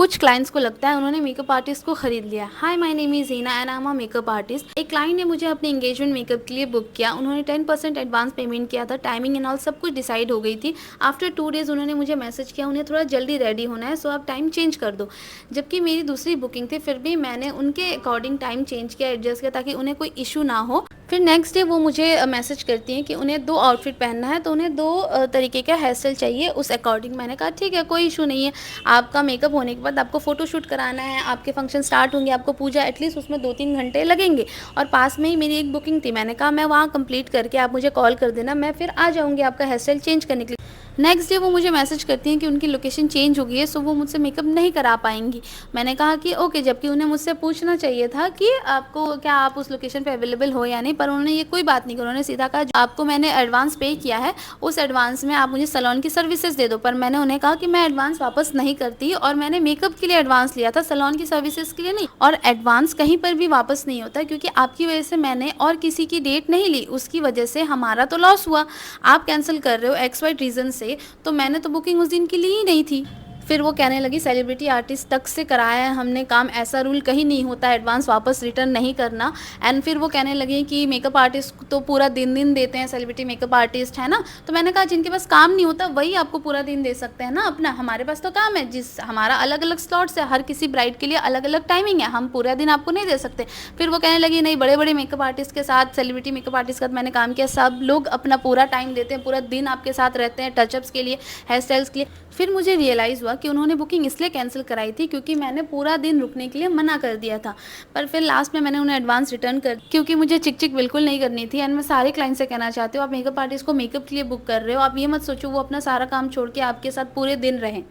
कुछ क्लाइंट्स को लगता है उन्होंने मेकअप आर्टिस्ट को खरीद लिया। Hi, my name is Heena and I am a makeup artist. एक क्लाइंट ने मुझे अपने एंगेजमेंट मेकअप के लिए बुक किया। उन्होंने 10% एडवांस पेमेंट किया था। टाइमिंग एंड ऑल सब कुछ डिसाइड हो गई थी। आफ्टर 2 डेज़ उन्होंने मुझे मैसेज किया उन्हें थोड़ा जल्दी रेडी होना है, सो आप टाइम चेंज कर दो। जबकि मेरी दूसरी बुकिंग थी, फिर भी मैंने उनके अकॉर्डिंग टाइम चेंज किया, एडजस्ट किया ताकि उन्हें कोई इशू ना हो। फिर नेक्स्ट डे वो मुझे मैसेज करती हैं कि उन्हें 2 आउटफिट पहनना है, तो उन्हें 2 तरीके का हेयर स्टाइल चाहिए उस अकॉर्डिंग। मैंने कहा ठीक है, कोई इशू नहीं है। आपका मेकअप होने के बाद आपको फ़ोटोशूट कराना है, आपके फंक्शन स्टार्ट होंगे, आपको पूजा एटलीस्ट उसमें 2-3 घंटे लगेंगे। और पास में ही मेरी एक बुकिंग थी, मैंने कहा मैं वहाँ कंप्लीट करके आप मुझे कॉल कर देना, मैं फिर आ जाऊँगी आपका हेयर स्टाइल चेंज करने के लिए। नेक्स्ट डे वो मुझे मैसेज करती हैं कि उनकी लोकेशन चेंज हो गई है, सो वो मुझसे मेकअप नहीं करा पाएँगी। मैंने कहा कि ओके, जबकि उन्हें मुझसे पूछना चाहिए था कि आपको क्या आप उस लोकेशन पे अवेलेबल हो या नहीं, पर उन्होंने ये कोई बात नहीं की। उन्होंने सीधा कहा आपको मैंने एडवांस पे किया है, उस एडवांस में आप मुझे सैलून की सर्विसेज दे दो। पर मैंने उन्हें कहा कि मैं एडवांस वापस नहीं करती और मैंने मेकअप के लिए एडवांस लिया था, सैलून की सर्विसेज के लिए नहीं। और एडवांस कहीं पर भी वापस नहीं होता, क्योंकि आपकी वजह से मैंने और किसी की डेट नहीं ली, उसकी वजह से हमारा तो लॉस हुआ। आप कैंसिल कर रहे हो एक्स वाई रीज़न से, तो मैंने तो बुकिंग उस दिन की ली ही नहीं थी। फिर वो कहने लगी सेलिब्रिटी आर्टिस्ट तक से कराया है हमने काम, ऐसा रूल कहीं नहीं होता एडवांस वापस रिटर्न नहीं करना। एंड फिर वो कहने लगी कि मेकअप आर्टिस्ट तो पूरा दिन देते हैं, सेलिब्रिटी मेकअप आर्टिस्ट है ना। तो मैंने कहा जिनके पास काम नहीं होता वही आपको पूरा दिन दे सकते हैं ना अपना, हमारे पास तो काम है, जिस हमारा अलग अलग स्लॉट्स है, हर किसी ब्राइड के लिए अलग अलग टाइमिंग है, हम पूरा दिन आपको नहीं दे सकते। फिर वो कहने लगी नहीं, बड़े बड़े मेकअप आर्टिस्ट के साथ, सेलिब्रिटी मेकअप आर्टिस्ट के साथ मैंने काम किया, सब लोग अपना पूरा टाइम देते हैं, पूरा दिन आपके साथ रहते हैं टचअप्स के लिए, हेयर स्टाइल्स के लिए। फिर मुझे रियलाइज़ हुआ कि उन्होंने बुकिंग इसलिए कैंसिल कराई थी क्योंकि मैंने पूरा दिन रुकने के लिए मना कर दिया था। पर फिर लास्ट में मैंने उन्हें एडवांस रिटर्न कर, क्योंकि मुझे चिक-चिक बिल्कुल नहीं करनी थी। एंड मैं सारे क्लाइंट से कहना चाहती हूँ, आप मेकअप आर्टिस्ट को मेकअप के लिए बुक कर रहे हो, आप ये मत सोचो वो अपना सारा काम छोड़ के आपके साथ पूरे दिन रहें।